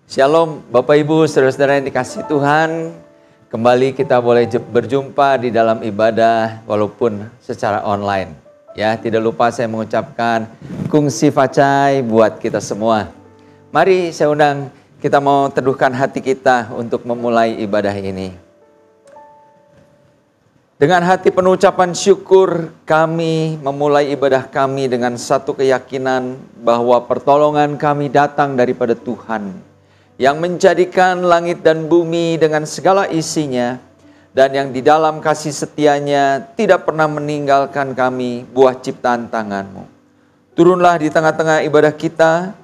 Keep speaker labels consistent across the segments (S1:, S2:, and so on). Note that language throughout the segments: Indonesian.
S1: Shalom Bapak Ibu, saudara-saudara yang dikasihi Tuhan. Kembali kita boleh berjumpa di dalam ibadah walaupun secara online. Ya, tidak lupa saya mengucapkan Kung Si Facai buat kita semua. Mari saya undang kita mau teduhkan hati kita untuk memulai ibadah ini. Dengan hati penuh ucapan syukur kami memulai ibadah kami dengan satu keyakinan bahwa pertolongan kami datang daripada Tuhan yang menjadikan langit dan bumi dengan segala isinya, dan yang di dalam kasih setianya tidak pernah meninggalkan kami buah ciptaan tangan-Mu. Turunlah di tengah-tengah ibadah kita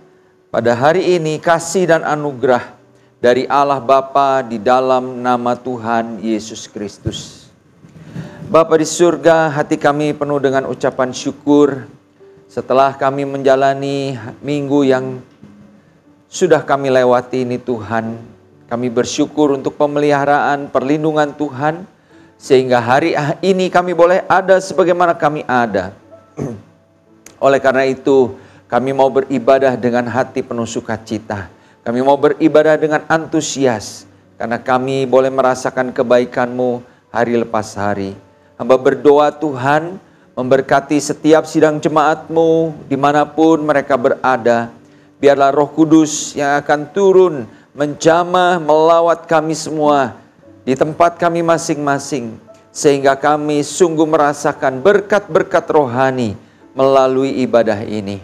S1: pada hari ini kasih dan anugerah dari Allah Bapa di dalam nama Tuhan Yesus Kristus. Bapa di surga, hati kami penuh dengan ucapan syukur setelah kami menjalani minggu yang sudah kami lewati ini Tuhan. Kami bersyukur untuk pemeliharaan, perlindungan Tuhan, sehingga hari ini kami boleh ada sebagaimana kami ada. Oleh karena itu, kami mau beribadah dengan hati penuh sukacita. Kami mau beribadah dengan antusias, karena kami boleh merasakan kebaikan-Mu hari lepas hari. Hamba berdoa Tuhan, memberkati setiap sidang jemaat-Mu dimanapun mereka berada. Biarlah Roh Kudus yang akan turun, menjamah, melawat kami semua di tempat kami masing-masing. Sehingga kami sungguh merasakan berkat-berkat rohani melalui ibadah ini.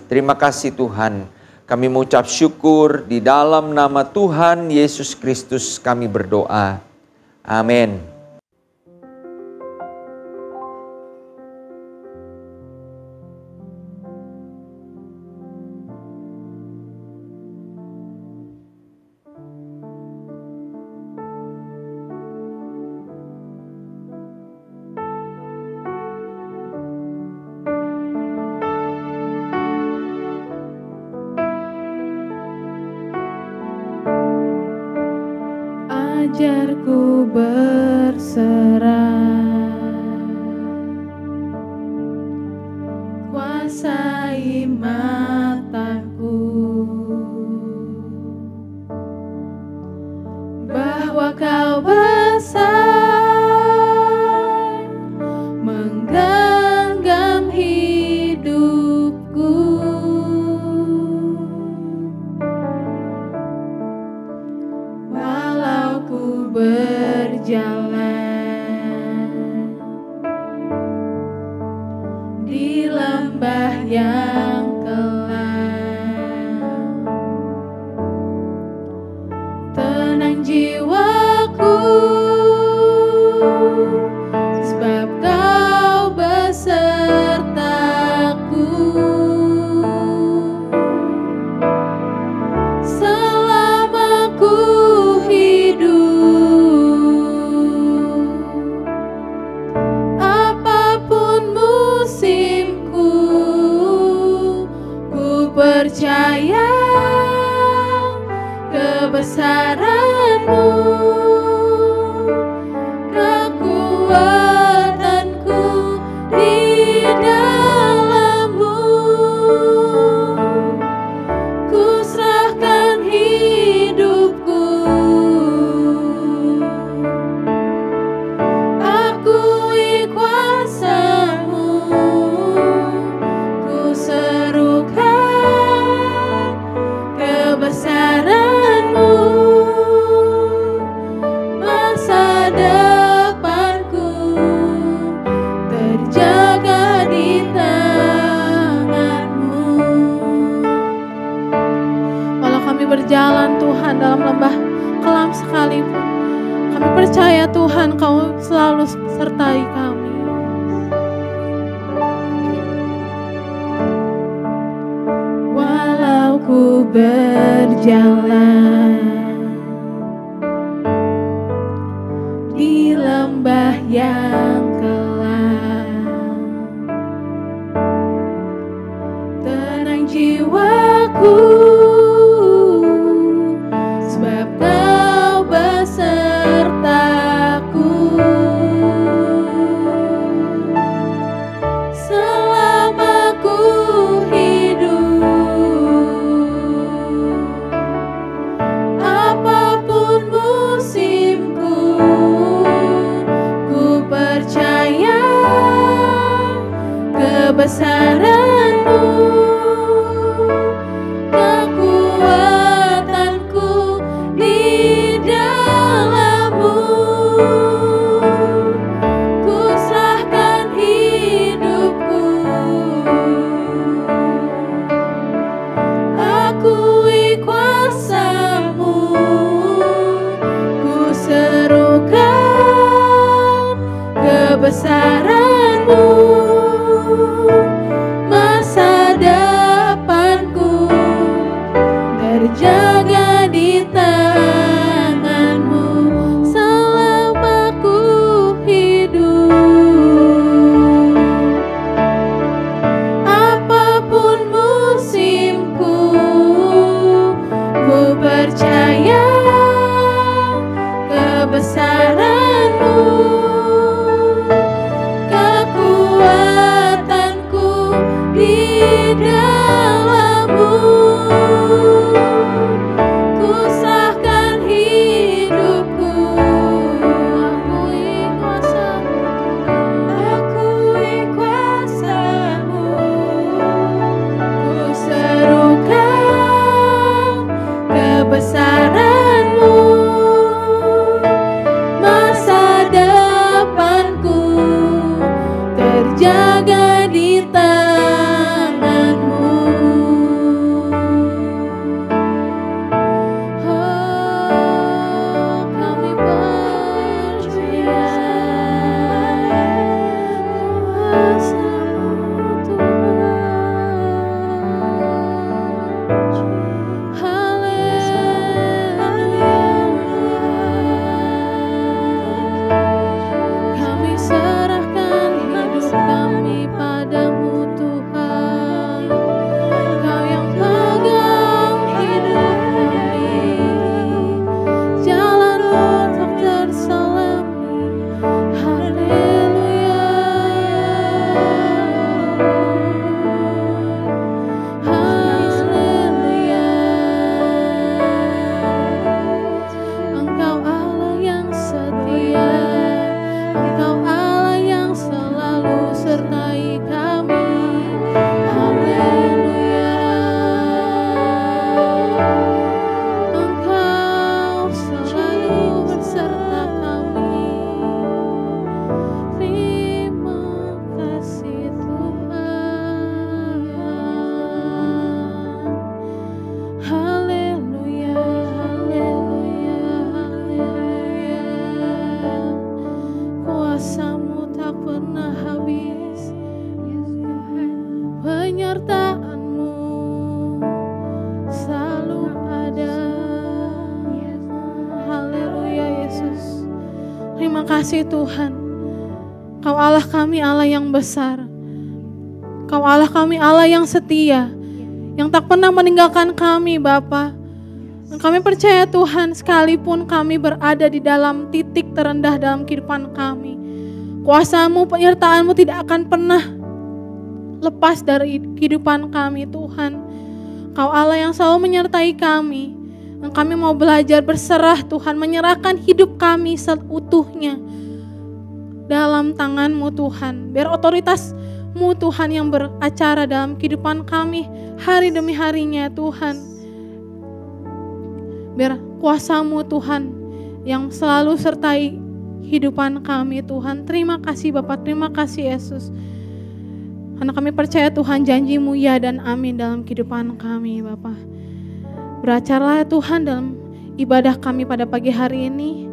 S1: Terima kasih Tuhan. Kami mengucap syukur di dalam nama Tuhan Yesus Kristus kami berdoa. Amin.
S2: Ajarku berserah, kuasai mataku, bahwa Kau besar, menggenggam hidupku. Berjalan di lembah yang kelam, tenang jiwaku, sebab Kau besertaku. Selama ku hidup, percaya kebesaran-Mu, kekuatanku di dalam-Mu. Ku serahkan hidupku, akui kuasa-Mu, ku serukan kebesaran-Mu, masa depanku terjaga di tangan-Mu. Walau kami berjalan Tuhan dalam lembah kelam sekalipun, kami percaya Tuhan Kau selalu sertai kami. Ku berjalan di lembah yang kelam, tenang jiwaku, sebab Kau besertaku. Selama ku hidup, percaya kebesaran-Mu, kekuatanku di dalam-Mu. Ku serahkan hidupku, akui kuasa-Mu, akui kuasa-Mu. Ku serukan kebesaran-Mu, masa depanku terjaga di tangan-Mu. Oh, kami percaya kuasa-Mu, Tuhan. Haleluya. Kami serahkan hidup kami padamu, Tuhan. Kau yang pegang hidup kami, jalan-Mu tak terselami. Haleluya. Haleluya. Engkau Allah yang setia, Engkau Allah yang selalu sertai kami. Haleluya. Engkau selalu berserta kami. Terima kasih Tuhan. Haleluya, haleluya, haleluya. Kuasa-Mu tak pernah habis, penyertaan-Mu selalu ada. Haleluya Yesus. Terima kasih Tuhan. Kau Allah kami, Allah yang besar. Kau Allah kami, Allah yang setia, yang tak pernah meninggalkan kami, Bapa. Dan kami percaya Tuhan, sekalipun kami berada di dalam titik terendah dalam kehidupan kami, kuasa-Mu, penyertaan-Mu tidak akan pernah lepas dari kehidupan kami, Tuhan. Kau Allah yang selalu menyertai kami. Dan kami mau belajar berserah, Tuhan, menyerahkan hidup kami seutuhnya dalam tangan-Mu, Tuhan. Biar otoritas-Mu, Tuhan, yang beracara dalam kehidupan kami hari demi harinya, Tuhan. Biar kuasa-Mu, Tuhan, yang selalu sertai kehidupan kami, Tuhan. Terima kasih Bapak, terima kasih Yesus. Karena kami percaya Tuhan, janji-Mu ya dan amin dalam kehidupan kami, Bapak. Beracarlah Tuhan dalam ibadah kami pada pagi hari ini.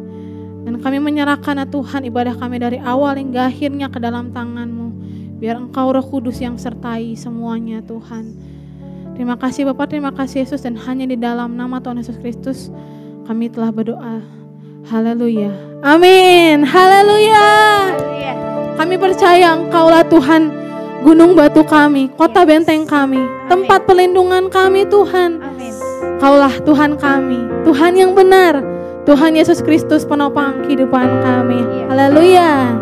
S2: Dan kami menyerahkan Tuhan ibadah kami dari awal hingga akhirnya ke dalam tangan-Mu. Biar Engkau Roh Kudus yang sertai semuanya, Tuhan. Terima kasih Bapak, terima kasih Yesus. Dan hanya di dalam nama Tuhan Yesus Kristus kami telah berdoa. Haleluya. Amin. Haleluya. Kami percaya Engkaulah Tuhan, gunung batu kami, kota benteng kami, tempat perlindungan kami, Tuhan. Engkaulah Tuhan kami, Tuhan yang benar, Tuhan Yesus Kristus penopang kehidupan kami. Haleluya.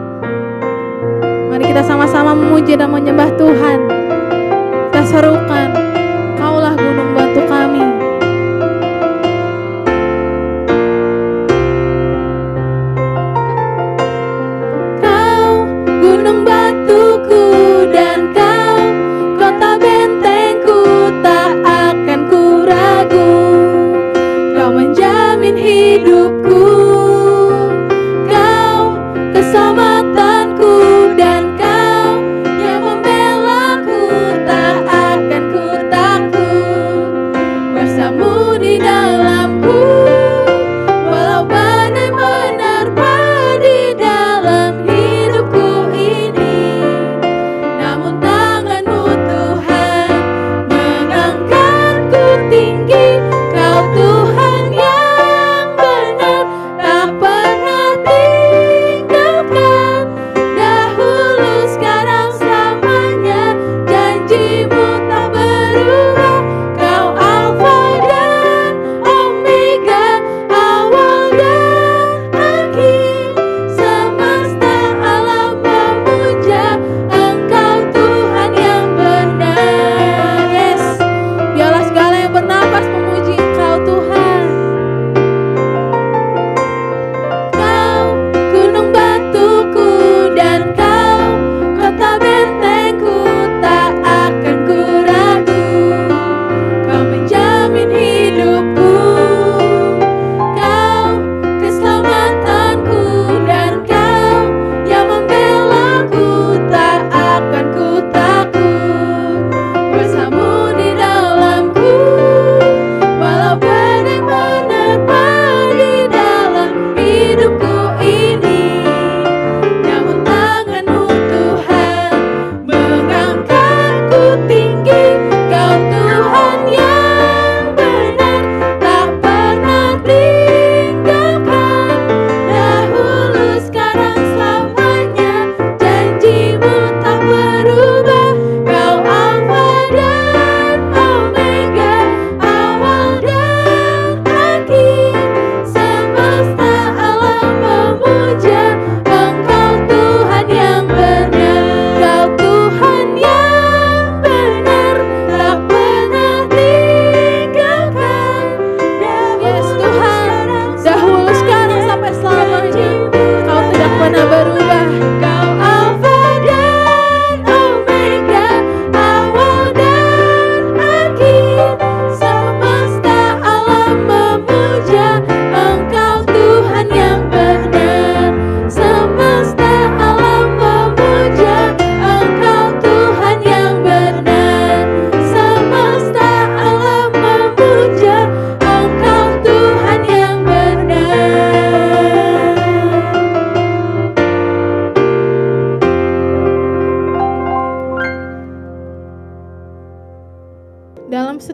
S2: Mari kita sama-sama memuji dan menyembah Tuhan. Kita serukan, Engkaulah gunung batu kami. Kau gunung batuku dan Kau kota bentengku, tak akan ku ragu. Kau menjamin hidupku, Kau keselamatanku, dan Kau yang membelaku, tak akan ku takut.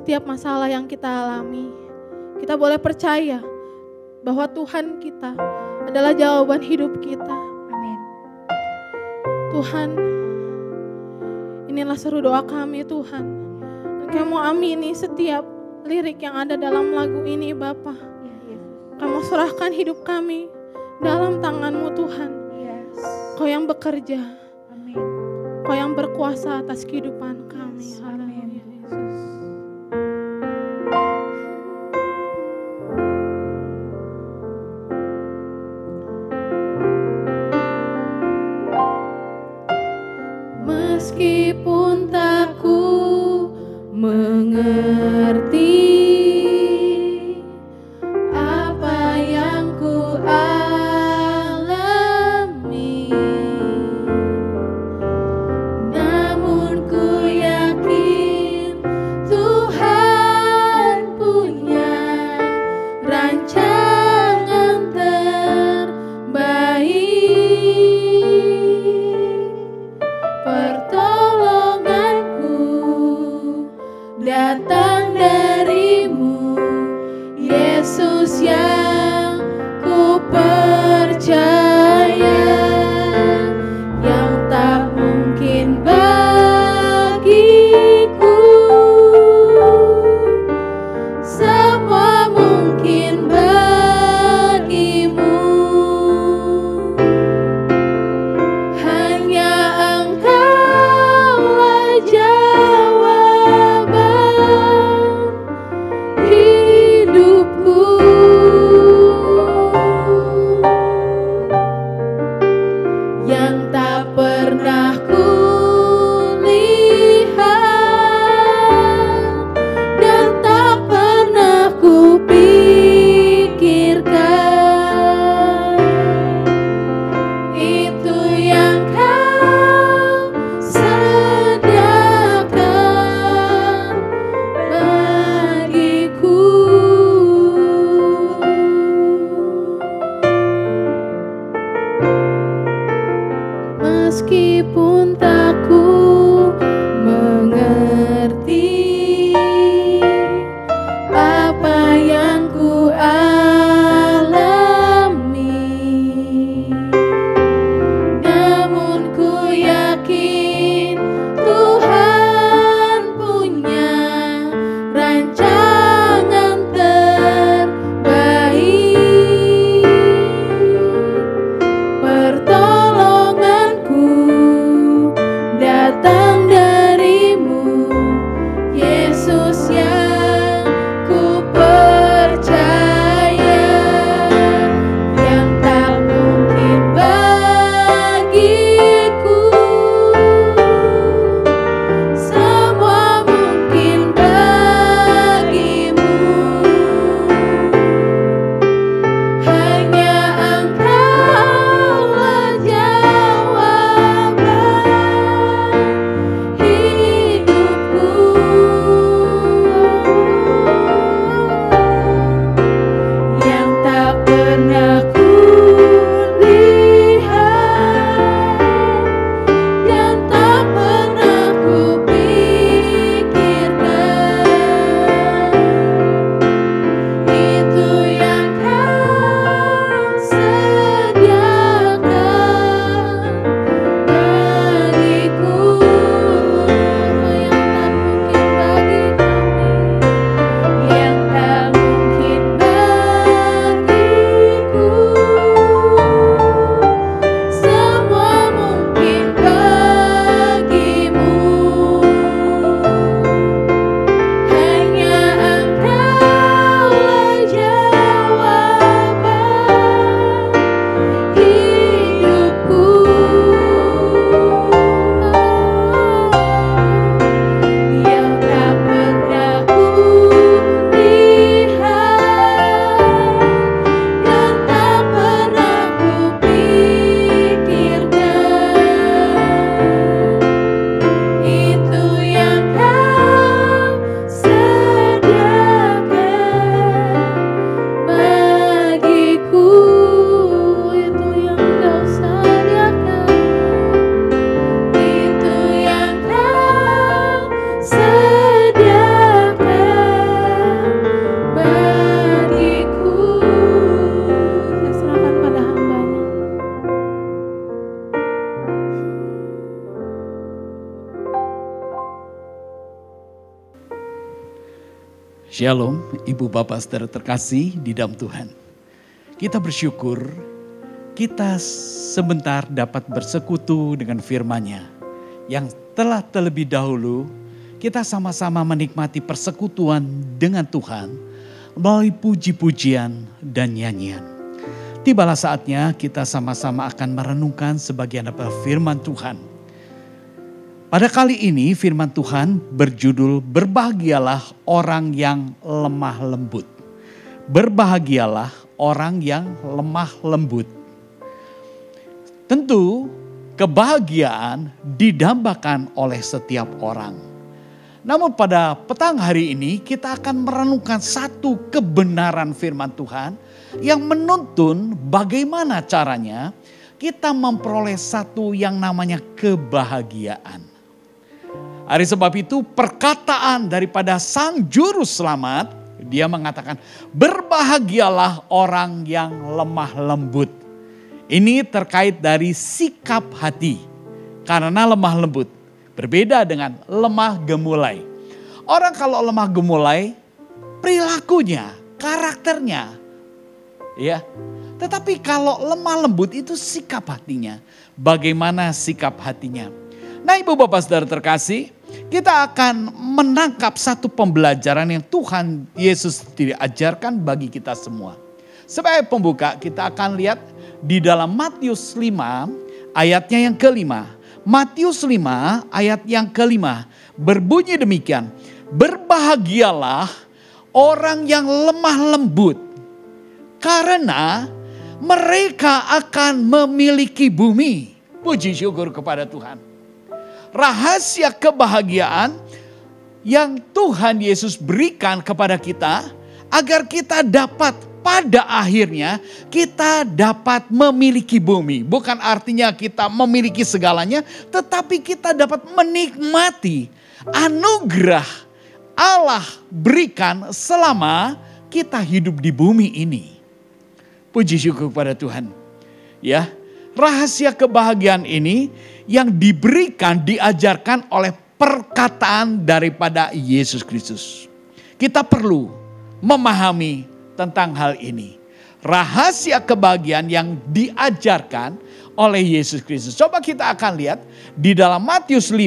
S2: setiap masalah yang kita alami. Kita boleh percaya bahwa Tuhan kita adalah jawaban hidup kita.
S3: Amin.
S2: Tuhan, inilah seru doa kami Tuhan. Dan kamu amini setiap lirik yang ada dalam lagu ini Bapa. Kamu serahkan hidup kami dalam tangan-Mu Tuhan.
S3: Yes.
S2: Kau yang bekerja.
S3: Amin.
S2: Kau yang berkuasa atas kehidupan kami.
S3: Yes.
S2: Haleluya Yesus. Meskipun tak ku mengerti apa yang ku alami, namun ku yakin Tuhan punya rancangan terbaik. Pertolonganku datang darimu, Yesus yang ku percaya, yang tak mungkin bagiku, semua mungkin bagimu. Hanya Engkaulah jawaban hidupku.
S3: Shalom, Ibu Bapak Saudara terkasih di dalam Tuhan. Kita bersyukur kita sebentar dapat bersekutu dengan firman-Nya yang telah terlebih dahulu kita sama-sama menikmati persekutuan dengan Tuhan melalui puji-pujian dan nyanyian. Tibalah saatnya kita sama-sama akan merenungkan sebagian apa firman Tuhan. Pada kali ini firman Tuhan berjudul berbahagialah orang yang lemah lembut. Berbahagialah orang yang lemah lembut. Tentu kebahagiaan didambakan oleh setiap orang. Namun pada petang hari ini kita akan merenungkan satu kebenaran firman Tuhan yang menuntun bagaimana caranya kita memperoleh satu yang namanya kebahagiaan. Oleh sebab itu perkataan daripada Sang Juru Selamat, dia mengatakan berbahagialah orang yang lemah lembut. Ini terkait dari sikap hati. Karena lemah lembut berbeda dengan lemah gemulai. Orang kalau lemah gemulai perilakunya, karakternya, ya. Tetapi kalau lemah lembut itu sikap hatinya. Bagaimana sikap hatinya? Nah, Ibu Bapak Saudara terkasih, kita akan menangkap satu pembelajaran yang Tuhan Yesus ajarkan bagi kita semua. Sebagai pembuka kita akan lihat di dalam Matius 5 ayatnya yang kelima. Matius 5 ayat yang kelima berbunyi demikian. Berbahagialah orang yang lemah lembut karena mereka akan memiliki bumi. Puji syukur kepada Tuhan. Rahasia kebahagiaan yang Tuhan Yesus berikan kepada kita agar kita dapat pada akhirnya kita dapat memiliki bumi. Bukan artinya kita memiliki segalanya, tetapi kita dapat menikmati anugerah Allah berikan selama kita hidup di bumi ini. Puji syukur kepada Tuhan. Ya, rahasia kebahagiaan ini yang diberikan, diajarkan oleh perkataan daripada Yesus Kristus. Kita perlu memahami tentang hal ini. Rahasia kebahagiaan yang diajarkan oleh Yesus Kristus. Coba kita akan lihat di dalam Matius 5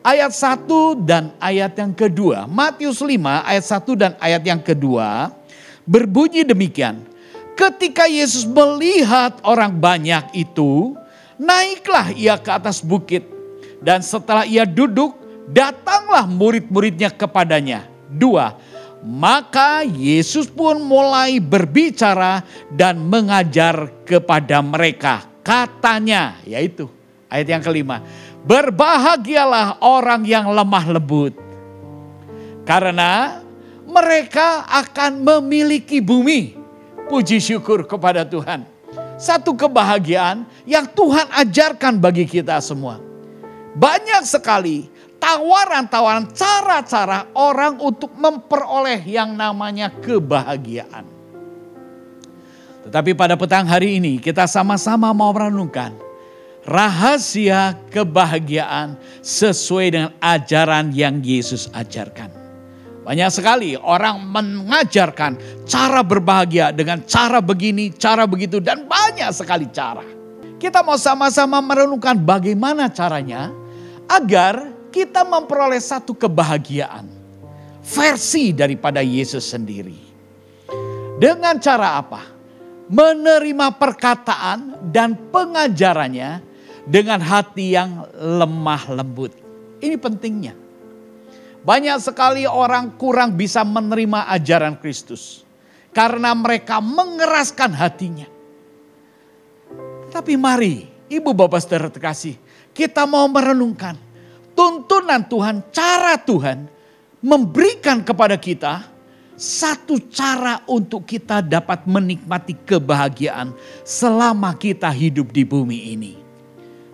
S3: ayat 1 dan ayat yang kedua. Matius 5 ayat 1 dan ayat yang kedua berbunyi demikian. Ketika Yesus melihat orang banyak itu, naiklah ia ke atas bukit. Dan setelah ia duduk, datanglah murid-muridnya kepadanya. 2. Maka Yesus pun mulai berbicara dan mengajar kepada mereka. Katanya, yaitu ayat yang kelima. Berbahagialah orang yang lemah lembut. Karena mereka akan memiliki bumi. Puji syukur kepada Tuhan. Satu kebahagiaan yang Tuhan ajarkan bagi kita semua. Banyak sekali tawaran-tawaran, cara-cara orang untuk memperoleh yang namanya kebahagiaan. Tetapi pada petang hari ini kita sama-sama mau merenungkan rahasia kebahagiaan sesuai dengan ajaran yang Yesus ajarkan. Banyak sekali orang mengajarkan cara berbahagia dengan cara begini, cara begitu, dan banyak sekali cara. Kita mau sama-sama merenungkan bagaimana caranya agar kita memperoleh satu kebahagiaan. Versi daripada Yesus sendiri. Dengan cara apa? Menerima perkataan dan pengajarannya dengan hati yang lemah lembut. Ini pentingnya. Banyak sekali orang kurang bisa menerima ajaran Kristus. Karena mereka mengeraskan hatinya. Tapi mari, Ibu Bapak Saudara terkasih, kita mau merenungkan tuntunan Tuhan, cara Tuhan memberikan kepada kita satu cara untuk kita dapat menikmati kebahagiaan selama kita hidup di bumi ini.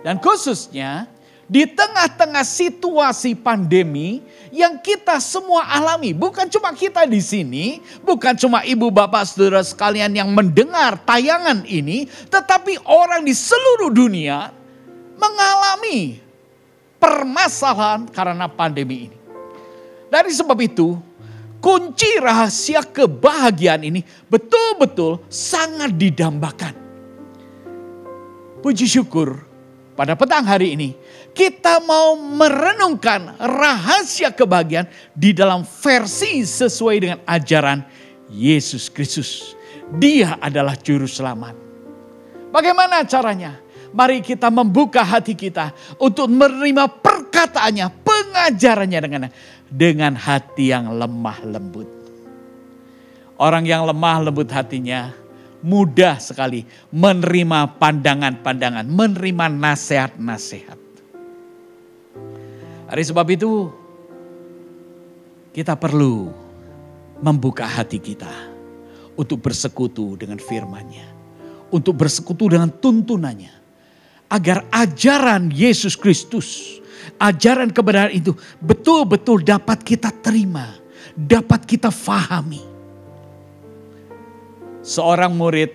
S3: Dan khususnya di tengah-tengah situasi pandemi yang kita semua alami. Bukan cuma kita di sini, bukan cuma ibu bapak saudara sekalian yang mendengar tayangan ini, tetapi orang di seluruh dunia mengalami permasalahan karena pandemi ini. Dari sebab itu, kunci rahasia kebahagiaan ini betul-betul sangat didambakan. Puji syukur pada petang hari ini kita mau merenungkan rahasia kebahagiaan di dalam versi sesuai dengan ajaran Yesus Kristus. Dia adalah juru selamat. Bagaimana caranya? Mari kita membuka hati kita untuk menerima perkataannya, pengajarannya dengan hati yang lemah lembut. Orang yang lemah lembut hatinya mudah sekali menerima pandangan-pandangan, menerima nasihat-nasihat. Oleh sebab itu kita perlu membuka hati kita untuk bersekutu dengan firman-Nya, untuk bersekutu dengan tuntunannya. Agar ajaran Yesus Kristus, ajaran kebenaran itu betul-betul dapat kita terima, dapat kita fahami. Seorang murid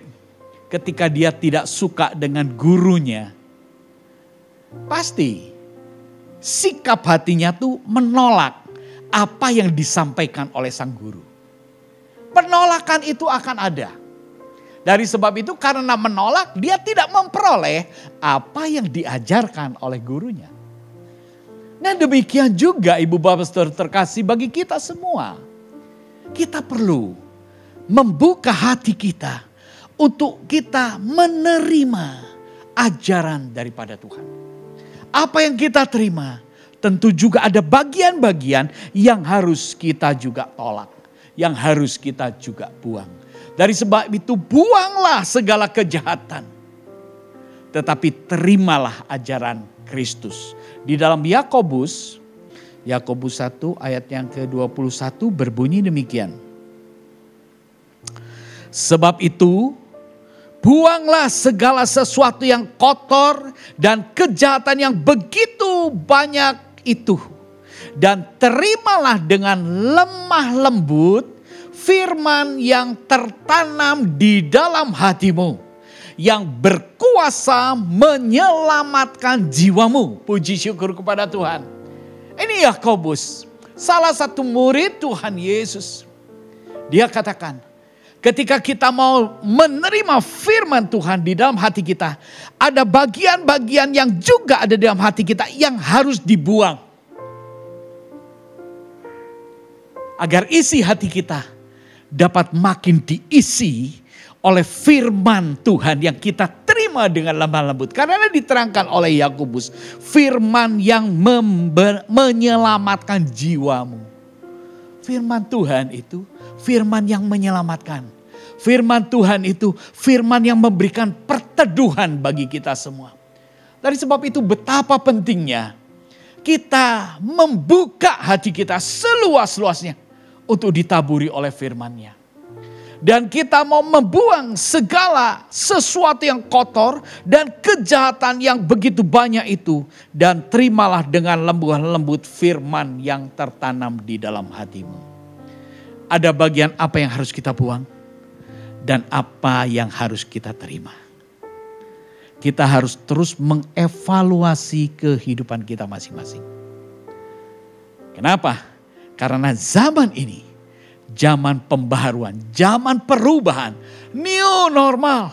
S3: ketika dia tidak suka dengan gurunya, pasti sikap hatinya tuh menolak apa yang disampaikan oleh sang guru. Penolakan itu akan ada. Dari sebab itu karena menolak dia tidak memperoleh apa yang diajarkan oleh gurunya. Nah demikian juga ibu bapak saudara terkasih bagi kita semua. Kita perlu membuka hati kita untuk kita menerima ajaran daripada Tuhan. Apa yang kita terima tentu juga ada bagian-bagian yang harus kita juga tolak. Yang harus kita juga buang. Dari sebab itu buanglah segala kejahatan. Tetapi terimalah ajaran Kristus. Di dalam Yakobus 1 ayat yang ke-21 berbunyi demikian. Sebab itu buanglah segala sesuatu yang kotor dan kejahatan yang begitu banyak itu. Dan terimalah dengan lemah lembut firman yang tertanam di dalam hatimu, yang berkuasa menyelamatkan jiwamu. Puji syukur kepada Tuhan. Ini Yakobus, salah satu murid Tuhan Yesus. Dia katakan, ketika kita mau menerima firman Tuhan di dalam hati kita, ada bagian-bagian yang juga ada di dalam hati kita yang harus dibuang. Agar isi hati kita dapat makin diisi oleh firman Tuhan yang kita terima dengan lemah lembut. Karena diterangkan oleh Yakobus, firman yang menyelamatkan jiwamu. Firman Tuhan itu firman yang menyelamatkan. Firman Tuhan itu firman yang memberikan perteduhan bagi kita semua. Dari sebab itu betapa pentingnya kita membuka hati kita seluas-luasnya untuk ditaburi oleh firman-Nya. Dan kita mau membuang segala sesuatu yang kotor dan kejahatan yang begitu banyak itu. Dan terimalah dengan lemah lembut firman yang tertanam di dalam hatimu. Ada bagian apa yang harus kita buang dan apa yang harus kita terima. Kita harus terus mengevaluasi kehidupan kita masing-masing. Kenapa? Karena zaman ini, zaman pembaharuan, zaman perubahan, new normal.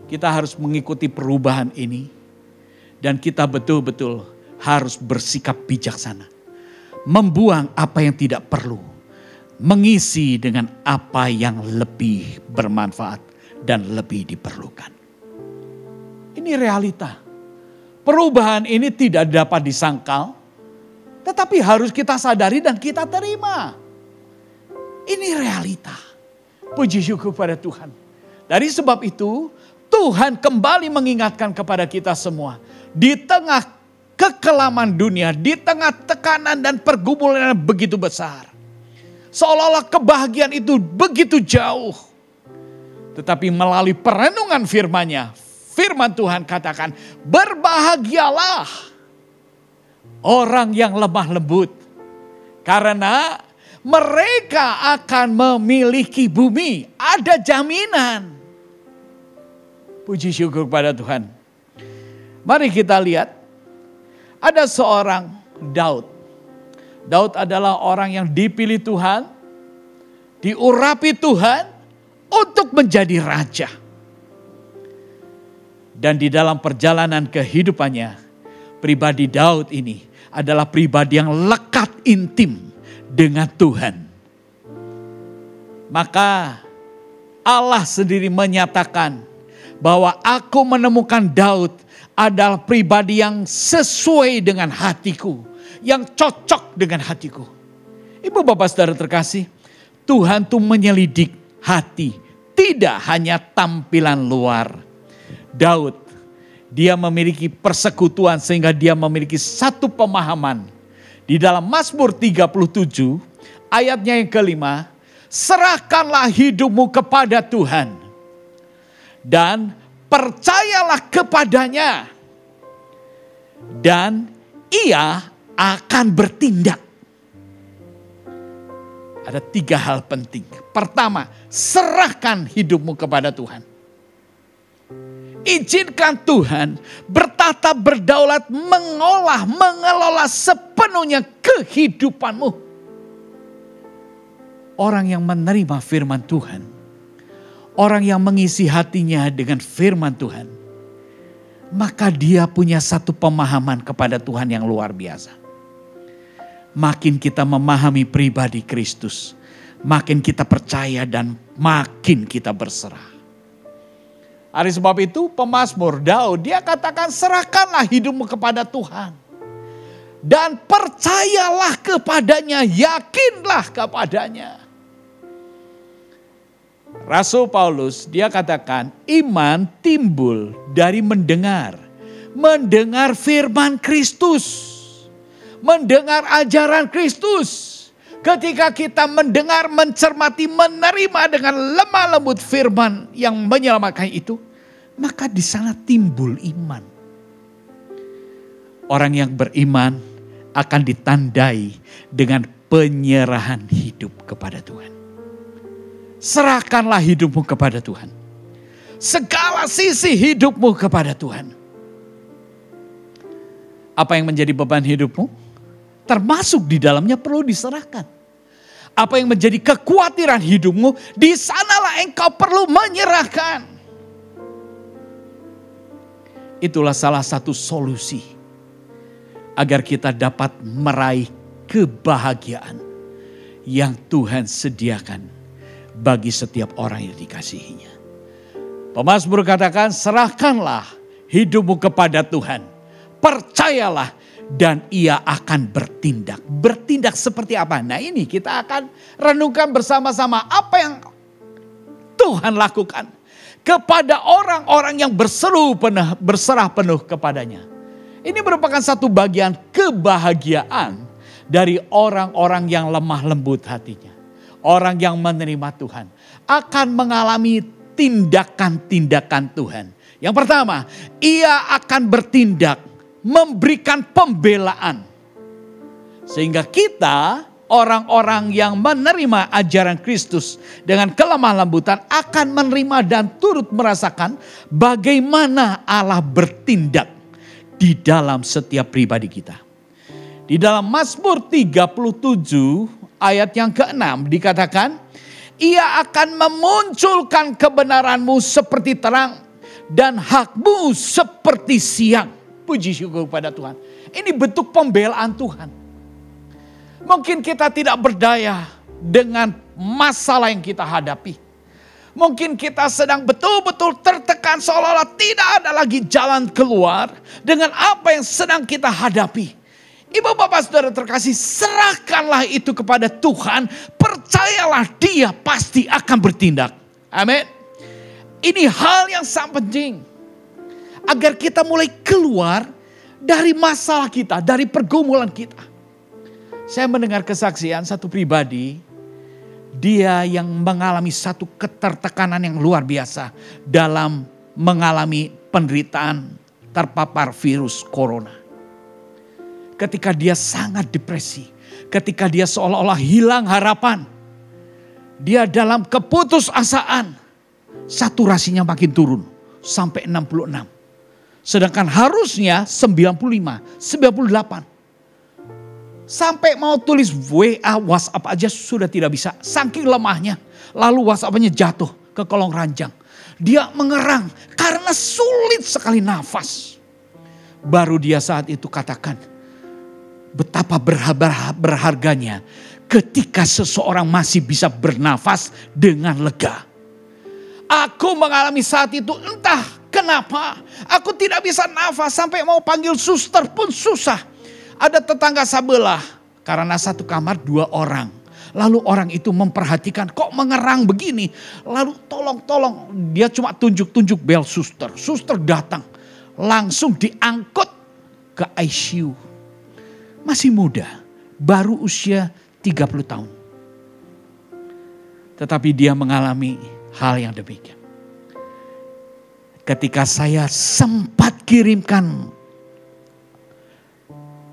S3: Kita harus mengikuti perubahan ini dan kita betul-betul harus bersikap bijaksana. Membuang apa yang tidak perlu, mengisi dengan apa yang lebih bermanfaat dan lebih diperlukan. Ini realita. Perubahan ini tidak dapat disangkal. Tetapi harus kita sadari dan kita terima. Ini realita. Puji syukur pada Tuhan. Dari sebab itu Tuhan kembali mengingatkan kepada kita semua. Di tengah kekelaman dunia, di tengah tekanan dan pergumulan yang begitu besar. Seolah-olah kebahagiaan itu begitu jauh. Tetapi melalui perenungan firman-Nya, firman Tuhan katakan, berbahagialah orang yang lemah lembut. Karena mereka akan memiliki bumi. Ada jaminan. Puji syukur kepada Tuhan. Mari kita lihat. Ada seorang Daud. Daud adalah orang yang dipilih Tuhan, diurapi Tuhan untuk menjadi raja. Dan di dalam perjalanan kehidupannya, pribadi Daud ini adalah pribadi yang lekat intim dengan Tuhan. Maka Allah sendiri menyatakan bahwa aku menemukan Daud adalah pribadi yang sesuai dengan hatiku, yang cocok dengan hatiku. Ibu bapak saudara terkasih, Tuhan tuh menyelidik hati, tidak hanya tampilan luar. Daud, dia memiliki persekutuan sehingga dia memiliki satu pemahaman. Di dalam Mazmur 37 ayatnya yang kelima, serahkanlah hidupmu kepada Tuhan dan percayalah kepadanya dan Ia akan bertindak. Ada 3 hal penting. Pertama, serahkan hidupmu kepada Tuhan. Izinkan Tuhan bertata berdaulat, mengelola sepenuhnya kehidupanmu. Orang yang menerima firman Tuhan, orang yang mengisi hatinya dengan firman Tuhan, maka dia punya satu pemahaman kepada Tuhan yang luar biasa. Makin kita memahami pribadi Kristus, makin kita percaya dan makin kita berserah. Oleh sebab itu pemazmur Daud, dia katakan serahkanlah hidupmu kepada Tuhan. Dan percayalah kepadanya, yakinlah kepadanya. Rasul Paulus, dia katakan iman timbul dari mendengar. Mendengar firman Kristus. Mendengar ajaran Kristus. Ketika kita mendengar, mencermati, menerima dengan lemah lembut firman yang menyelamatkan itu, maka di sana timbul iman. Orang yang beriman akan ditandai dengan penyerahan hidup kepada Tuhan. Serahkanlah hidupmu kepada Tuhan. Segala sisi hidupmu kepada Tuhan. Apa yang menjadi beban hidupmu? Termasuk di dalamnya perlu diserahkan. Apa yang menjadi kekhawatiran hidupmu, di sanalah engkau perlu menyerahkan. Itulah salah satu solusi agar kita dapat meraih kebahagiaan yang Tuhan sediakan bagi setiap orang yang dikasihinya. Pemazmur katakan, serahkanlah hidupmu kepada Tuhan. Percayalah dan Ia akan bertindak. Bertindak seperti apa? Nah ini kita akan renungkan bersama-sama apa yang Tuhan lakukan kepada orang-orang yang berserah penuh kepadanya. Ini merupakan satu bagian kebahagiaan dari orang-orang yang lemah lembut hatinya. Orang yang menerima Tuhan akan mengalami tindakan-tindakan Tuhan. Yang pertama, Ia akan bertindak, memberikan pembelaan. Sehingga kita, orang-orang yang menerima ajaran Kristus dengan kelemah lembutan akan menerima dan turut merasakan bagaimana Allah bertindak di dalam setiap pribadi kita. Di dalam Mazmur 37 ayat yang ke-6 dikatakan, Ia akan memunculkan kebenaranmu seperti terang dan hakmu seperti siang. Puji syukur kepada Tuhan. Ini bentuk pembelaan Tuhan. Mungkin kita tidak berdaya dengan masalah yang kita hadapi. Mungkin kita sedang betul-betul tertekan seolah-olah tidak ada lagi jalan keluar dengan apa yang sedang kita hadapi. Ibu bapak saudara terkasih, serahkanlah itu kepada Tuhan. Percayalah Dia pasti akan bertindak. Amin. Ini hal yang sangat penting. Agar kita mulai keluar dari masalah kita, dari pergumulan kita. Saya mendengar kesaksian satu pribadi, dia yang mengalami satu ketertekanan yang luar biasa dalam mengalami penderitaan terpapar virus corona. Ketika dia sangat depresi, ketika dia seolah-olah hilang harapan, dia dalam keputusasaan, saturasinya makin turun sampai 66. Sedangkan harusnya 95, 98. Sampai mau tulis WA, WhatsApp aja sudah tidak bisa. Saking lemahnya. Lalu WhatsApp-nya jatuh ke kolong ranjang. Dia mengerang karena sulit sekali nafas. Baru dia saat itu katakan, betapa berharganya ketika seseorang masih bisa bernafas dengan lega. Aku mengalami saat itu, entah kenapa aku tidak bisa nafas, sampai mau panggil suster pun susah. Ada tetangga sebelah, karena satu kamar 2 orang. Lalu orang itu memperhatikan, kok mengerang begini. Lalu tolong, dia cuma tunjuk-tunjuk bel suster. Suster datang, langsung diangkut ke ICU. Masih muda, baru usia 30 tahun. Tetapi dia mengalami hal yang demikian. Ketika saya sempat kirimkan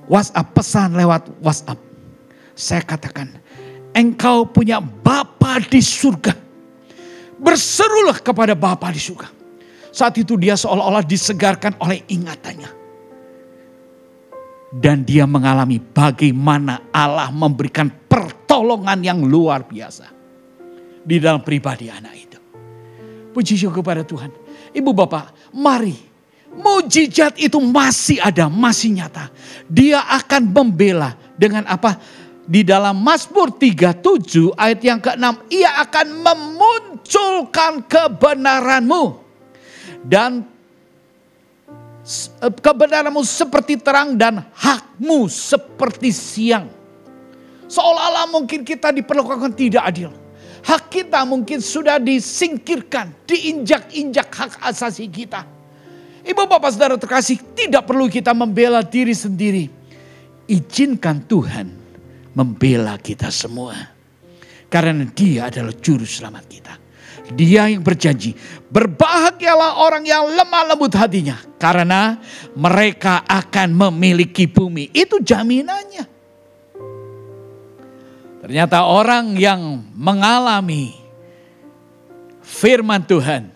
S3: WhatsApp, pesan lewat WhatsApp, saya katakan, engkau punya Bapa di surga. Berserulah kepada Bapa di surga. Saat itu dia seolah-olah disegarkan oleh ingatannya. Dan dia mengalami bagaimana Allah memberikan pertolongan yang luar biasa di dalam pribadi anak itu. Puji syukur kepada Tuhan. Ibu bapak, mari. Mujizat itu masih ada, masih nyata. Dia akan membela dengan apa? Di dalam Mazmur 37 ayat yang ke-6. Ia akan memunculkan kebenaranmu. Dan kebenaranmu seperti terang dan hakmu seperti siang. Seolah-olah mungkin kita diperlakukan tidak adil. Hak kita mungkin sudah disingkirkan, diinjak-injak hak asasi kita. Ibu bapak saudara terkasih, tidak perlu kita membela diri sendiri. Izinkan Tuhan membela kita semua. Karena Dia adalah juru selamat kita. Dia yang berjanji, berbahagialah orang yang lemah lembut hatinya. Karena mereka akan memiliki bumi. Itu jaminannya. Ternyata orang yang mengalami firman Tuhan,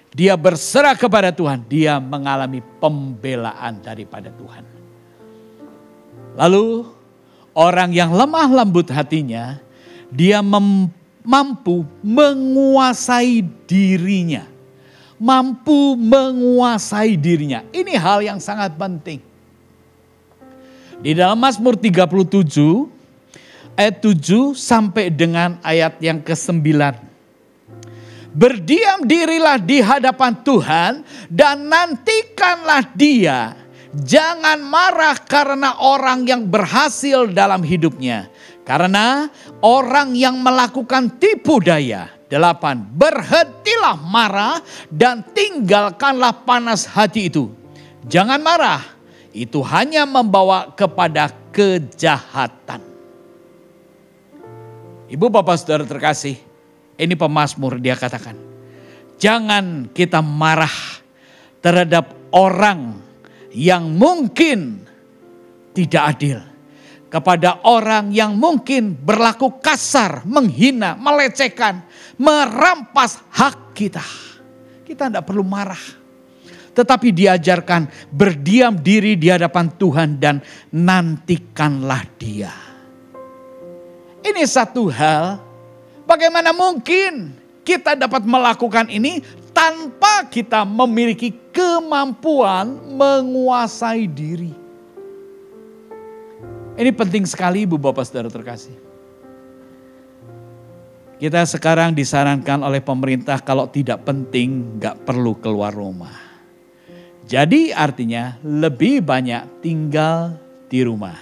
S3: dia berserah kepada Tuhan, dia mengalami pembelaan daripada Tuhan. Lalu orang yang lemah lembut hatinya, dia mampu menguasai dirinya. Mampu menguasai dirinya. Ini hal yang sangat penting. Di dalam Mazmur 37 ayat 7 sampai dengan ayat yang ke-9. Berdiam dirilah di hadapan Tuhan dan nantikanlah Dia. Jangan marah karena orang yang berhasil dalam hidupnya. Karena orang yang melakukan tipu daya. 8. Berhentilah marah dan tinggalkanlah panas hati itu. Jangan marah, itu hanya membawa kepada kejahatan. Ibu bapak saudara terkasih, ini pemazmur dia katakan, jangan kita marah terhadap orang yang mungkin tidak adil. Kepada orang yang mungkin berlaku kasar, menghina, melecehkan, merampas hak kita. Kita tidak perlu marah. Tetapi diajarkan berdiam diri di hadapan Tuhan dan nantikanlah Dia. Ini satu hal, bagaimana mungkin kita dapat melakukan ini tanpa kita memiliki kemampuan menguasai diri. Ini penting sekali ibu bapak saudara terkasih. Kita sekarang disarankan oleh pemerintah kalau tidak penting gak perlu keluar rumah. Jadi artinya lebih banyak tinggal di rumah.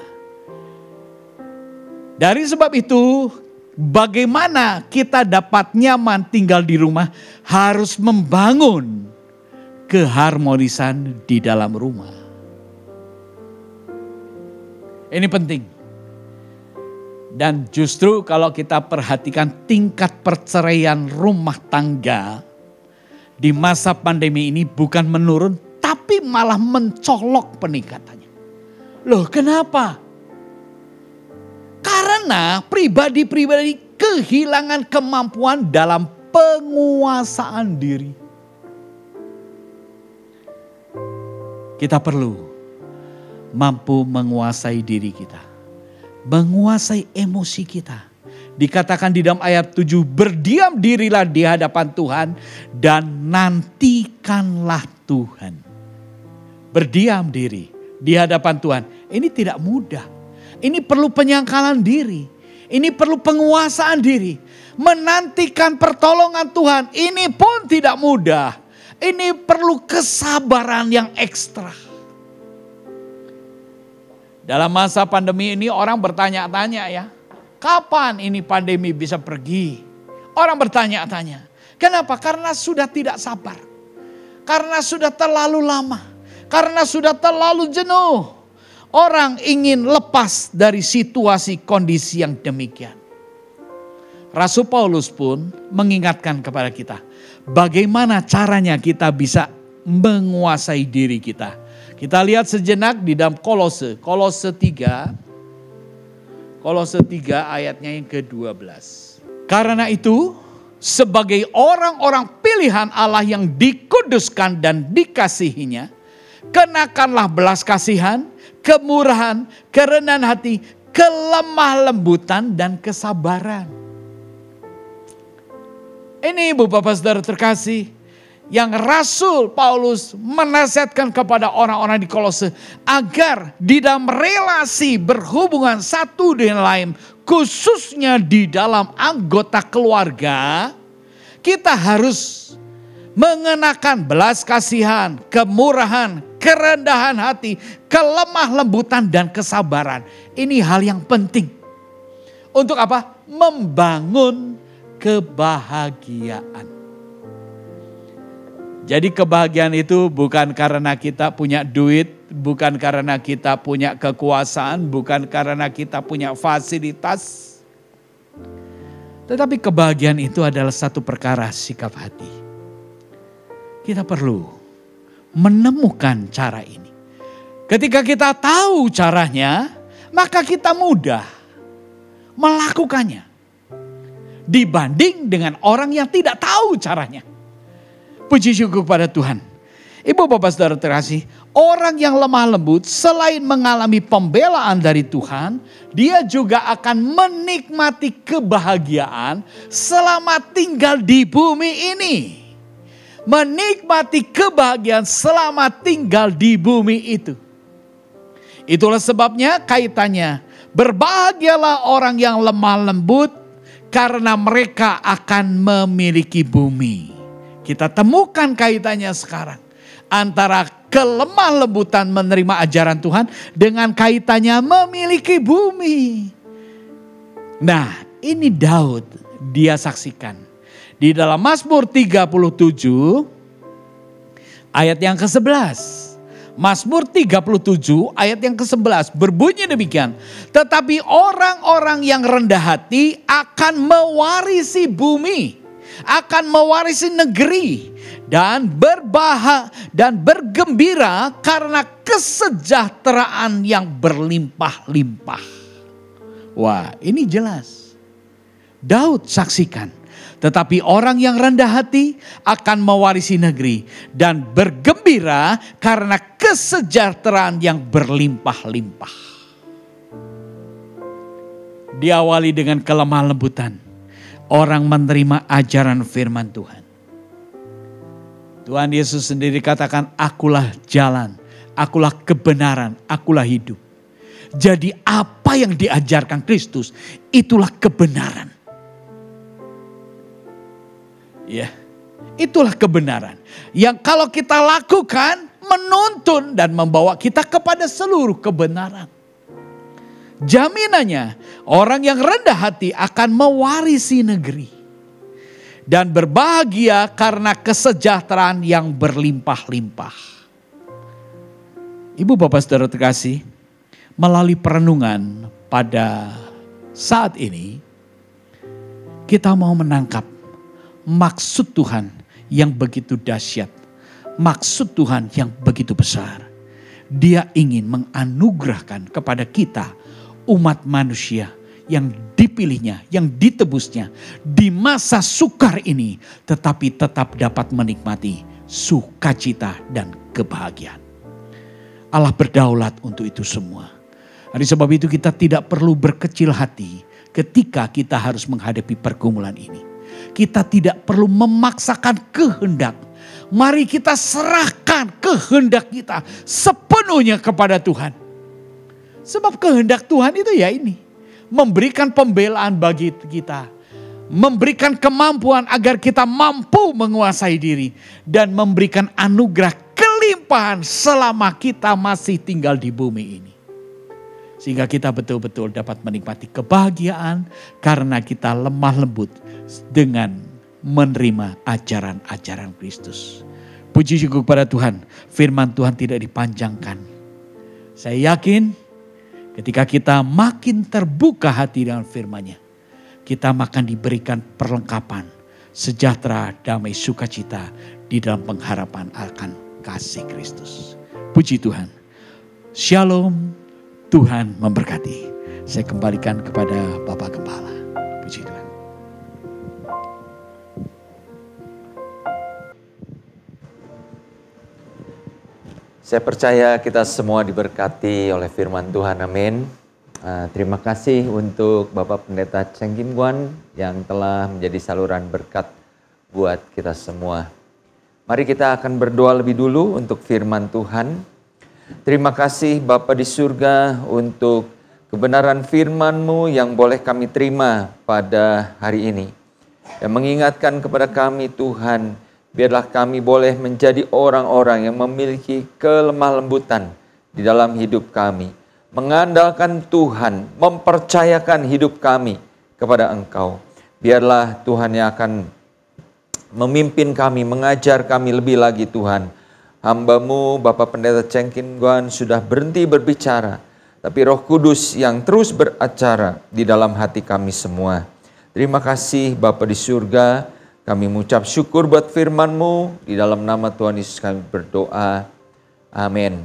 S3: Dari sebab itu, bagaimana kita dapat nyaman tinggal di rumah harus membangun keharmonisan di dalam rumah. Ini penting. Dan justru kalau kita perhatikan tingkat perceraian rumah tangga di masa pandemi ini bukan menurun, tapi malah mencolok peningkatannya. Loh kenapa? Karena pribadi-pribadi kehilangan kemampuan dalam penguasaan diri. Kita perlu mampu menguasai diri kita. menguasai emosi kita. Dikatakan di dalam ayat 7, berdiam dirilah di hadapan Tuhan dan nantikanlah Tuhan. Berdiam diri di hadapan Tuhan. Ini tidak mudah. Ini perlu penyangkalan diri. Ini perlu penguasaan diri. Menantikan pertolongan Tuhan ini pun tidak mudah. Ini perlu kesabaran yang ekstra. Dalam masa pandemi ini orang bertanya-tanya ya. Kapan ini pandemi bisa pergi? Orang bertanya-tanya. Kenapa? Karena sudah tidak sabar. Karena sudah terlalu lama. Karena sudah terlalu jenuh. Orang ingin lepas dari situasi kondisi yang demikian. Rasul Paulus pun mengingatkan kepada kita. Bagaimana caranya kita bisa menguasai diri kita. Kita lihat sejenak di dalam Kolose 3 ayatnya yang ke-12. Karena itu sebagai orang-orang pilihan Allah yang dikuduskan dan dikasihinya, kenakanlah belas kasihan, kemurahan, kerendahan hati, kelemah lembutan dan kesabaran. Ini Ibu Bapak Saudara terkasih, yang Rasul Paulus menasihatkan kepada orang-orang di Kolose agar di dalam relasi berhubungan satu dengan lain, khususnya di dalam anggota keluarga, kita harus mengenakan belas kasihan, kemurahan, kerendahan hati, kelemah lembutan dan kesabaran. Ini hal yang penting. Untuk apa? Membangun kebahagiaan. Jadi kebahagiaan itu bukan karena kita punya duit, bukan karena kita punya kekuasaan, bukan karena kita punya fasilitas. Tetapi kebahagiaan itu adalah satu perkara sikap hati. Kita perlu menemukan cara ini. Ketika kita tahu caranya, maka kita mudah melakukannya. Dibanding dengan orang yang tidak tahu caranya. Puji syukur kepada Tuhan. Ibu Bapak Saudara terkasih, orang yang lemah lembut selain mengalami pembelaan dari Tuhan, dia juga akan menikmati kebahagiaan selama tinggal di bumi ini. Menikmati kebahagiaan selama tinggal di bumi itu. Itulah sebabnya kaitannya, berbahagialah orang yang lemah lembut karena mereka akan memiliki bumi. Kita temukan kaitannya sekarang antara kelemah lembutan menerima ajaran Tuhan dengan kaitannya memiliki bumi. Nah, ini Daud dia saksikan. Di dalam Mazmur 37 ayat yang ke-11. Mazmur 37 ayat yang ke-11 berbunyi demikian. Tetapi orang-orang yang rendah hati akan mewarisi bumi. Akan mewarisi negeri dan bergembira karena kesejahteraan yang berlimpah-limpah. Wah, ini jelas. Daud saksikan. Tetapi orang yang rendah hati akan mewarisi negeri dan bergembira karena kesejahteraan yang berlimpah-limpah. Diawali dengan kelemah lembutan. Orang menerima ajaran firman Tuhan. Tuhan Yesus sendiri katakan, akulah jalan, akulah kebenaran, akulah hidup. Jadi apa yang diajarkan Kristus, itulah kebenaran. Ya, itulah kebenaran. Yang kalau kita lakukan, menuntun dan membawa kita kepada seluruh kebenaran. Jaminannya, orang yang rendah hati akan mewarisi negeri. Dan berbahagia karena kesejahteraan yang berlimpah-limpah. Ibu Bapak Saudara terkasih, melalui perenungan pada saat ini, kita mau menangkap maksud Tuhan yang begitu dahsyat. Maksud Tuhan yang begitu besar. Dia ingin menganugerahkan kepada kita, umat manusia yang dipilihnya, yang ditebusnya di masa sukar ini, tetapi tetap dapat menikmati sukacita dan kebahagiaan. Allah berdaulat untuk itu semua. Oleh sebab itu kita tidak perlu berkecil hati ketika kita harus menghadapi pergumulan ini. Kita tidak perlu memaksakan kehendak. Mari kita serahkan kehendak kita sepenuhnya kepada Tuhan. Sebab kehendak Tuhan itu ya ini. Memberikan pembelaan bagi kita. Memberikan kemampuan agar kita mampu menguasai diri. Dan memberikan anugerah kelimpahan selama kita masih tinggal di bumi ini. Sehingga kita betul-betul dapat menikmati kebahagiaan karena kita lemah lembut dengan menerima ajaran-ajaran Kristus. Puji syukur kepada Tuhan, firman Tuhan tidak dipanjangkan. Saya yakin ketika kita makin terbuka hati dengan firman-Nya, kita akan diberikan perlengkapan, sejahtera, damai, sukacita di dalam pengharapan akan kasih Kristus. Puji Tuhan. Shalom. Tuhan memberkati. Saya kembalikan kepada Bapak Gembala. Puji Tuhan.
S1: Saya percaya kita semua diberkati oleh firman Tuhan. Amin. Terima kasih untuk Bapak Pendeta Cheng Kim Guan yang telah menjadi saluran berkat buat kita semua. Mari kita akan berdoa lebih dulu untuk firman Tuhan. Terima kasih Bapa di surga untuk kebenaran firman-Mu yang boleh kami terima pada hari ini. Yang mengingatkan kepada kami Tuhan, biarlah kami boleh menjadi orang-orang yang memiliki kelemah lembutan di dalam hidup kami. Mengandalkan Tuhan, mempercayakan hidup kami kepada Engkau. Biarlah Tuhan yang akan memimpin kami, mengajar kami lebih lagi Tuhan. Hamba-Mu Bapak Pendeta Cheng Kim Guan sudah berhenti berbicara, tapi Roh Kudus yang terus beracara di dalam hati kami semua. Terima kasih Bapa di surga, kami mengucap syukur buat firman-Mu, di dalam nama Tuhan Yesus kami berdoa. Amin.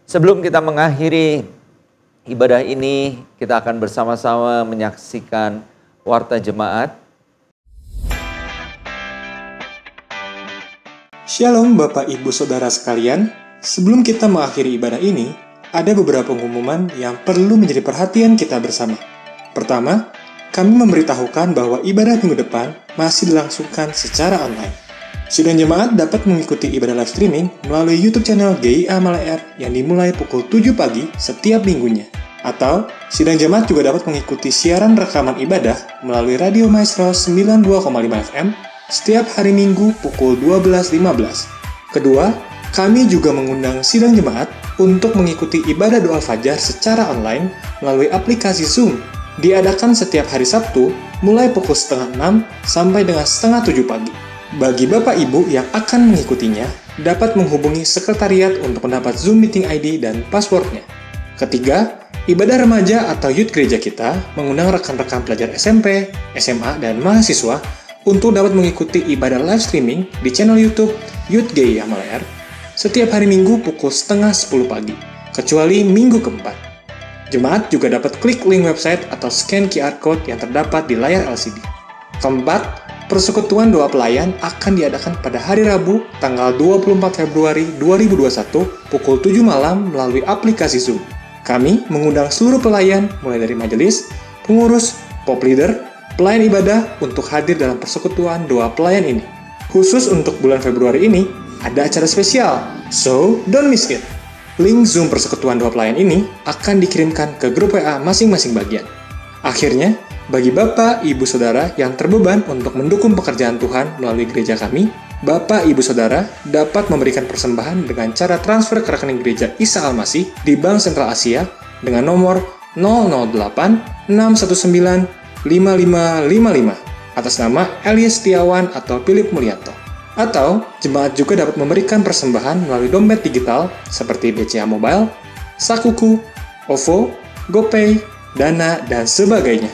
S1: Sebelum kita mengakhiri ibadah ini, kita akan bersama-sama menyaksikan warta jemaat.
S4: Shalom Bapak Ibu Saudara sekalian, sebelum kita mengakhiri ibadah ini, ada beberapa pengumuman yang perlu menjadi perhatian kita bersama. Pertama, kami memberitahukan bahwa ibadah minggu depan masih dilangsungkan secara online. Sidang jemaat dapat mengikuti ibadah live streaming melalui YouTube channel GIA Malai yang dimulai pukul 7 pagi setiap minggunya. Atau, sidang jemaat juga dapat mengikuti siaran rekaman ibadah melalui Radio Maestro 92,5 FM setiap hari Minggu pukul 12.15. Kedua, kami juga mengundang sidang jemaat untuk mengikuti ibadah doa fajar secara online melalui aplikasi Zoom. Diadakan setiap hari Sabtu mulai pukul 5:30 sampai dengan 6:30 pagi. Bagi Bapak Ibu yang akan mengikutinya, dapat menghubungi sekretariat untuk mendapat Zoom meeting ID dan passwordnya. Ketiga, ibadah remaja atau youth gereja kita mengundang rekan-rekan pelajar SMP, SMA, dan mahasiswa untuk dapat mengikuti ibadah live streaming di channel YouTube Youth GIA Malai setiap hari Minggu pukul 9:30 pagi, kecuali minggu keempat. Jemaat juga dapat klik link website atau scan QR Code yang terdapat di layar LCD. Keempat, persekutuan doa pelayan akan diadakan pada hari Rabu, tanggal 24 Februari 2021, pukul 7 malam melalui aplikasi Zoom. Kami mengundang seluruh pelayan, mulai dari majelis, pengurus, pop leader, pelayan ibadah untuk hadir dalam persekutuan doa pelayan ini. Khusus untuk bulan Februari ini, ada acara spesial, so don't miss it. Link Zoom persekutuan doa pelayan ini akan dikirimkan ke grup WA masing-masing bagian. Akhirnya, bagi Bapak, Ibu, Saudara yang terbeban untuk mendukung pekerjaan Tuhan melalui gereja kami, Bapak, Ibu, Saudara dapat memberikan persembahan dengan cara transfer ke rekening gereja Isa Al-Masih di Bank Sentral Asia dengan nomor 008 619 5555 atas nama Elias Setiawan atau Philip Mulyanto. Atau, jemaat juga dapat memberikan persembahan melalui dompet digital seperti BCA Mobile, Sakuku, OVO, GoPay, Dana, dan sebagainya.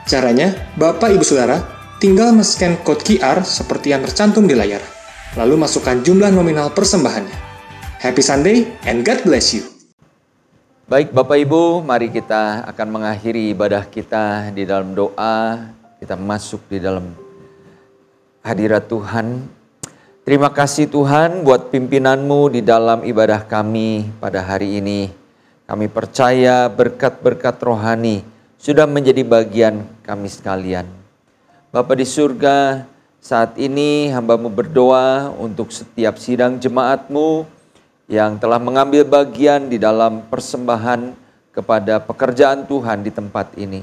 S4: Caranya, Bapak Ibu Saudara tinggal men-scan kode QR seperti yang tercantum di layar, lalu masukkan jumlah nominal persembahannya. Happy Sunday and God bless you.
S1: Baik Bapak Ibu, mari kita akan mengakhiri ibadah kita di dalam doa. Kita masuk di dalam hadirat Tuhan. Terima kasih Tuhan buat pimpinanmu di dalam ibadah kami pada hari ini. Kami percaya berkat-berkat rohani sudah menjadi bagian kami sekalian. Bapa di surga, saat ini hamba-Mu berdoa untuk setiap sidang jemaat-Mu yang telah mengambil bagian di dalam persembahan kepada pekerjaan Tuhan di tempat ini.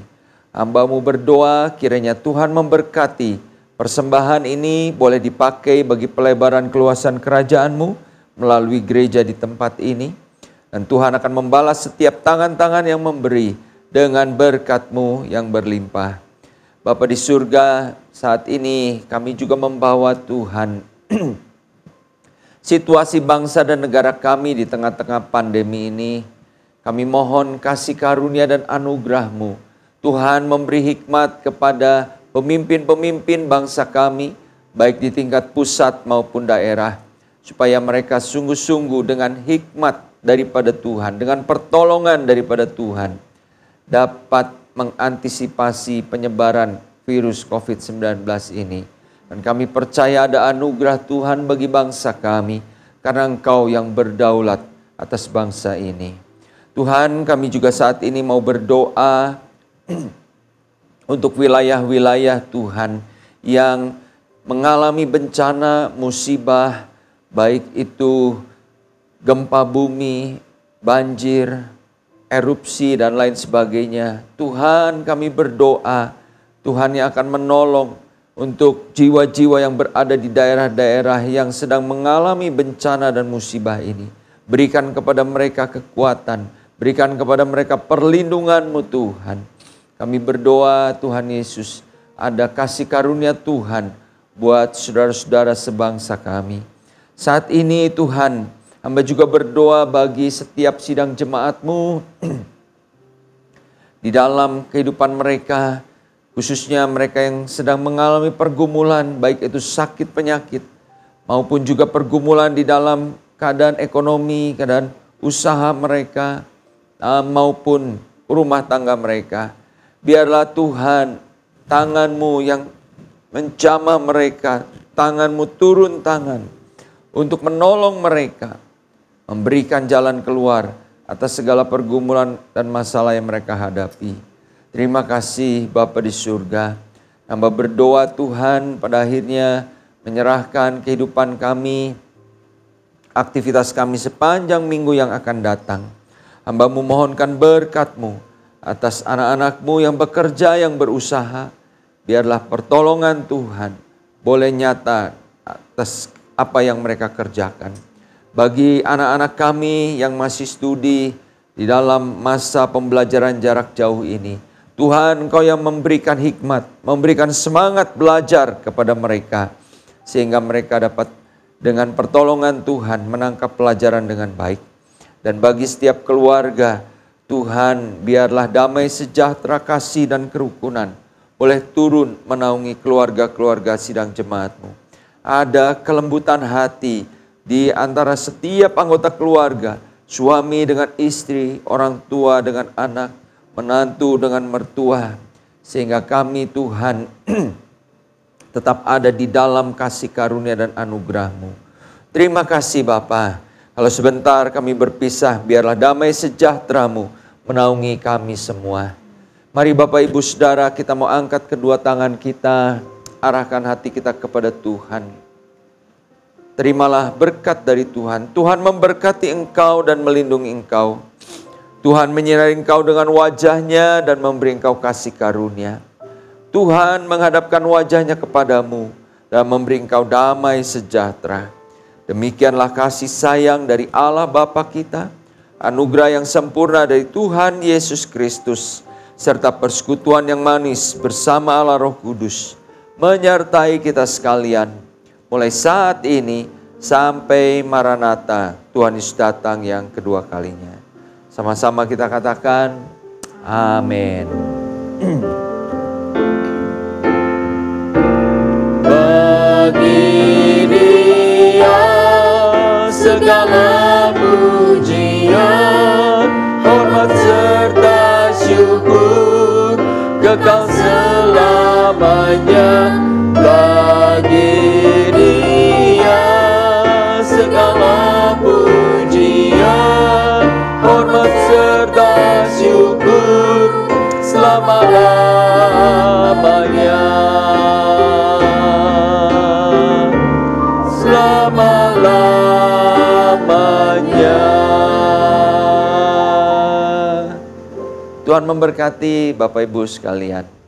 S1: Hamba-Mu berdoa kiranya Tuhan memberkati persembahan ini boleh dipakai bagi pelebaran keluasan kerajaan-Mu melalui gereja di tempat ini. Dan Tuhan akan membalas setiap tangan-tangan yang memberi dengan berkat-Mu yang berlimpah. Bapa di surga, saat ini kami juga membawa Tuhan situasi bangsa dan negara kami di tengah-tengah pandemi ini. Kami mohon kasih karunia dan anugerah-Mu. Tuhan memberi hikmat kepada pemimpin-pemimpin bangsa kami, baik di tingkat pusat maupun daerah, supaya mereka sungguh-sungguh dengan hikmat daripada Tuhan, dengan pertolongan daripada Tuhan, dapat mengantisipasi penyebaran virus COVID-19 ini. Dan kami percaya ada anugerah Tuhan bagi bangsa kami, karena Engkau yang berdaulat atas bangsa ini. Tuhan, kami juga saat ini mau berdoa untuk wilayah-wilayah Tuhan yang mengalami bencana, musibah, baik itu gempa bumi, banjir, erupsi, dan lain sebagainya. Tuhan, kami berdoa, Tuhan yang akan menolong untuk jiwa-jiwa yang berada di daerah-daerah yang sedang mengalami bencana dan musibah ini. Berikan kepada mereka kekuatan, berikan kepada mereka perlindungan-Mu Tuhan. Kami berdoa Tuhan Yesus, ada kasih karunia Tuhan buat saudara-saudara sebangsa kami. Saat ini Tuhan, hamba juga berdoa bagi setiap sidang jemaat-Mu di dalam kehidupan mereka, khususnya mereka yang sedang mengalami pergumulan, baik itu sakit penyakit, maupun juga pergumulan di dalam keadaan ekonomi, keadaan usaha mereka, maupun rumah tangga mereka. Biarlah Tuhan, tangan-Mu yang menjamah mereka, tangan-Mu turun tangan untuk menolong mereka, memberikan jalan keluar atas segala pergumulan dan masalah yang mereka hadapi. Terima kasih Bapa di surga. Hamba berdoa Tuhan pada akhirnya menyerahkan kehidupan kami, aktivitas kami sepanjang minggu yang akan datang. Hamba memohonkan berkat-Mu atas anak-anak-Mu yang bekerja, yang berusaha. Biarlah pertolongan Tuhan boleh nyata atas apa yang mereka kerjakan. Bagi anak-anak kami yang masih studi di dalam masa pembelajaran jarak jauh ini, Tuhan, Engkau yang memberikan hikmat, memberikan semangat belajar kepada mereka, sehingga mereka dapat dengan pertolongan Tuhan menangkap pelajaran dengan baik. Dan bagi setiap keluarga, Tuhan, biarlah damai sejahtera, kasih dan kerukunan boleh turun menaungi keluarga-keluarga sidang jemaat-Mu. Ada kelembutan hati di antara setiap anggota keluarga, suami dengan istri, orang tua dengan anak, menantu dengan mertua, sehingga kami Tuhan tetap ada di dalam kasih karunia dan anugerah-Mu. Terima kasih Bapa. Kalau sebentar kami berpisah, biarlah damai sejahtera-Mu menaungi kami semua. Mari Bapak Ibu Saudara, kita mau angkat kedua tangan kita, arahkan hati kita kepada Tuhan. Terimalah berkat dari Tuhan. Tuhan memberkati engkau dan melindungi engkau. Tuhan menyinari engkau dengan wajah-Nya dan memberi engkau kasih karunia. Tuhan menghadapkan wajah-Nya kepadamu dan memberi engkau damai sejahtera. Demikianlah kasih sayang dari Allah Bapa kita, anugerah yang sempurna dari Tuhan Yesus Kristus, serta persekutuan yang manis bersama Allah Roh Kudus, menyertai kita sekalian, mulai saat ini sampai Maranatha, Tuhan Yesus datang yang kedua kalinya. Sama-sama kita katakan, amin. Bagi Dia segala pujian, hormat serta syukur kekal selamanya. Bagi Dia segala pujian, hormat serta Tuhan memberkati Bapak Ibu sekalian.